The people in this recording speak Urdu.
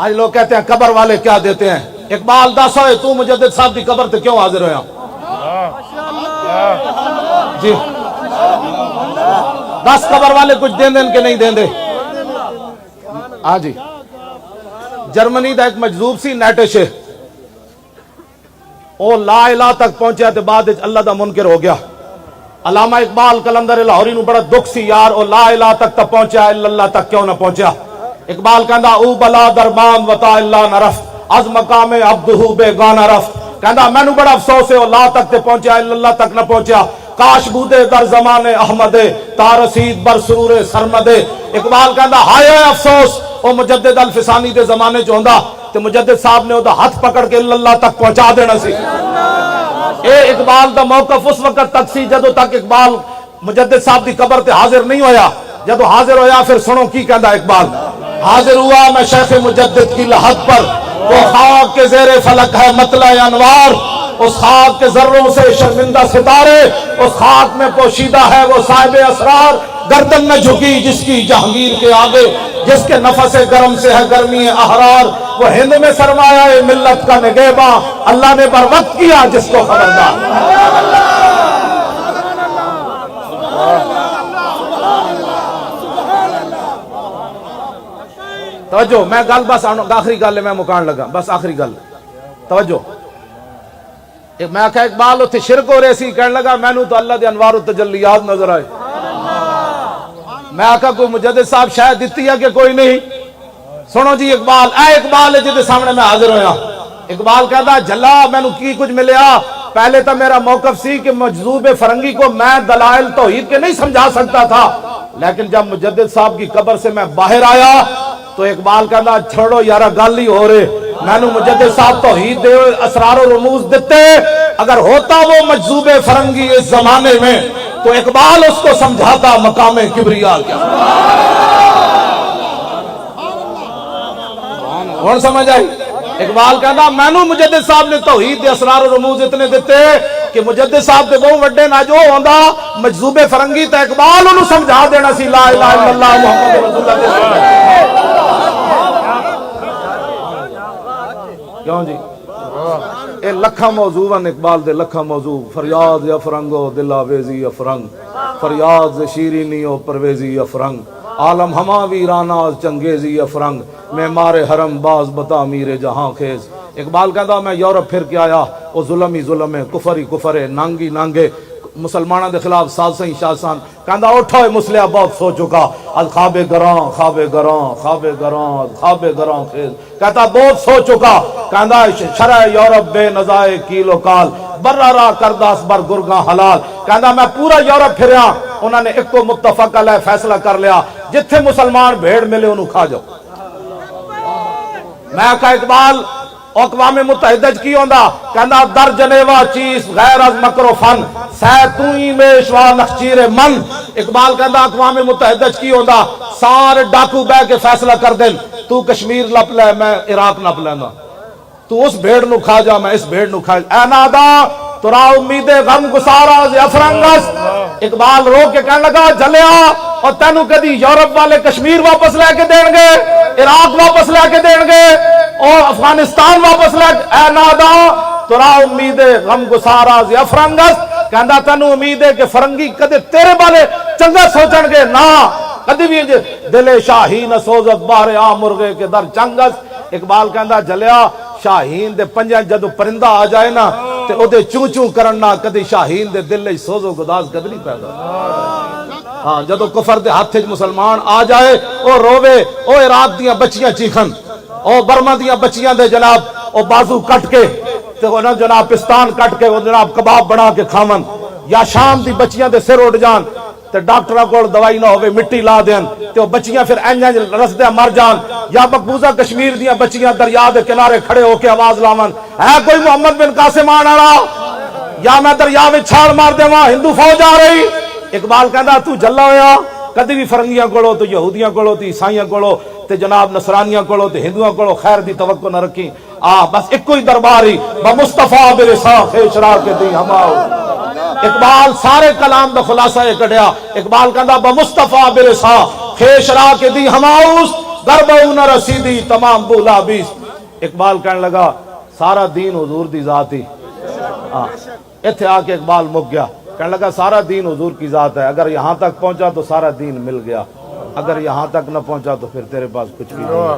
آج لوگ کہتے ہیں قبر والے کیا دیتے ہیں. اقبال دس ہوئے تو مجدد صاحب کی قبر تے کیوں حاضر ہویا جی؟ 10 قبر والے کچھ دیں دیں کہ نہیں دیں دے؟ ہاں جی. جرمنی دا ایک مجذوب سی نیٹش او لا الہ تک پہنچیا تے بعد اللہ دا منکر ہو گیا. علامہ اقبال کلندر لاہوری نو بڑا دکھ سی یار او لا الہ تک تا پہنچیا اللہ تک کیوں نہ پہنچیا. اقبال کہندا او بلا دربان وطا اللہ نہ رفت از مقام عبدہو بے گانا رفت. کہندا میں نو بڑا افسوس ہے او لا تک تے پہنچیا اللہ تک نہ پہنچیا. کاش بودے در زمان احمد تا رسید بر سرور سرمد. اقبال کہندا ہائے افسوس او مجدد الفسانی دے زمانے چ ہوندا تے مجدد صاحب نے او دا ہاتھ پکڑ کے اللہ تک پہنچا دینا سی. اے اقبال دا موقف اس وقت تک سی جدو تک اقبال مجدد صاحب دی قبر تے حاضر نہیں ہویا. جدو حاضر ہویا پھر سنو کی کہندا اقبال. حاضر ہوا میں شیخ مجدد کی لحد پر وہ خاک کے زیر فلک ہے مطلع انوار. اس خاک کے ذروں سے شرمندہ ستارے اس خاک میں پوشیدہ ہے وہ صاحب اسرار. گردن نہ جھکی جس کی جہانگیر کے آگے جس کے نفس گرم سے ہے گرمی احرار. وہ ہند میں سرمایہ ملت کا نگہباں اللہ نے بر وقت کیا جس کو خبردار. توجہ میں گل بس آخری گل میں مکان لگا بس آخری گل توجہ. میں کہا اقبال اتھے شرک ہو رہے سی کہنے لگا میں نو تو اللہ دے انوار و تجلیات نظر آئے. میں کہا کوئی مجدد صاحب شاید دیتی ہے کہ کوئی نہیں. سنو جی اقبال اے اقبال ہے جدے سامنے میں حاضر ہویا. اقبال کہتا جلا میں نو کی کچھ ملیا. پہلے تو میرا موقف سی کہ مجذوب فرنگی کو میں دلائل توحید کے نہیں سمجھا سکتا تھا لیکن جب مجدد صاحب کی قبر سے میں باہر آیا تو اقبال کہتا چھوڑو یارا گل ہی ہو رہے. میں نو مجدد صاحب توحید دے اسرار و رموز دیتے. اگر ہوتا وہ مجذوب فرنگی اس زمانے میں تو اقبال اس کو سمجھاتا مقام کبریا کیا. کون سمجھ آئی؟ اقبال کہتا میں نو مجدد صاحب نے توحید دے اسرار و رموز اتنے دیتے کہ مجدد صاحب دے بہت وڈے نہ جو ہوندا مجذوب فرنگی تے اقبال انہوں سمجھا دینا سی لا الہ الا اللہ محمد رسول اللہ. کیوں جی اے لکھا موضوع ان اقبال دے لکھا موضوع. فریاد افرنگو دل آویزی افرنگ فریاد شیرینی و پرویزی افرنگ عالم ہما ویرانہ چنگیزی افرنگ معمار حرم باز بتا میر جہاں خیز. اقبال کہتا میں یورپ پھر کے آیا وہ ظلم ہی ظلم ہے کفر ہی کفر ہے نانگی نانگے مسلمانوں دے خلاف سازشیں شاسان. کہتا اٹھا مسلح بہت سو چکا از خواب گراں خواب گراں خواب گراں خواب گراں خیز. کہتا بہت سو چکا. کہتا شرع یورپ بے نزائے کیل و کال برا را کرداس بر گرگاں حلال. کہتا میں پورا یورپ پھریا انہوں نے ایک کو متفق علیہ فیصلہ کر لیا جتھے مسلمان بھیڑ ملے انہوں کھا جاؤ. میں کہا اقبال اقوام متحدہ کی ہوندا کہندا در جنیوا چیز غیر از مکر و فن سیتوئی میشوا نخچیر من. اقبال کہندا اقوام متحدہ کی ہوندا سارے ڈاکو بہ کے فیصلہ کر دیں تو کشمیر لپ لے میں عراق نپ لینا تو اس بھیڑ نو کھا جا میں اس بھیڑ نو کھا جا. اے نادا ترا امید غم گسارا افرنگس. اقبال رو کے کہنے لگا جلیا اور تینو کدی یورپ والے کشمیر واپس لے کے دیں گے عراق واپس لے کے دیں گے اور افغانستان واپس لے کے. اے نادا ترا امید غم گسارا افرنگس. کہندا تینو امید ہے کہ فرنگی کدے تیرے بالے چنگا سوچن گے نا کدی بھی دل شاہین سوزت بارے آ مرغے کے در چنگس. اقبال کہندا جلیا شاہین دے پنجاں جدو پرندہ آ جائے نا تے او دے چوں چوں کرنا کدی شاہین دے دل وچ سوز و گداز کدی نہیں پیدا. ہاں جدو کفر دے ہاتھ وچ مسلمان آ جائے او روے او عراق دیاں بچیاں چیخن او برما دیاں بچیاں دے جناب او بازو کٹ کے تے او جناب پستان کٹ کے او جناب کباب بنا کے کھاون یا شام دی بچیاں دے سر اڑ جان تے ڈاکٹراں کول دوائی نہ ہوے مٹی لا دین تے او بچیاں پھر انج رسدے مر جان. یا مقبوضہ کشمیر دیاں بچیاں دریا دے کنارے کھڑے ہو کے آواز لاون ہے کوئی محمد بن قاسم آن والا یا میں دریا وچ چھال مار دیواں ہندو فوج آ رہی. اقبال کہندا تو جلا ہویا کدی بھی فرنگیاں کولو تو یہودیاں کولو تو عیسائیاں کولو تے جناب نصرانیاں کولو تے ہندوؤں کولو خیر دی توقع نہ رکھی. بس ایک ہی درباری بمصطفیٰ برسا خیشرا کے دی ہماؤ. اقبال سارے کلام دا خلاصہ یہ کڈیا. اقبال کہندا بمصطفیٰ برسا خیشرا کے دی ہماؤس کربو نہ رسیدی تمام بولا بیس. اقبال کہنے لگا سارا دین حضور دی ذات ہی. اتھے آ کے اقبال مک گیا. کہنے لگا سارا دین حضور کی ذات ہے. اگر یہاں تک پہنچا تو سارا دین مل گیا, اگر یہاں تک نہ پہنچا تو پھر تیرے پاس کچھ بھی نہیں.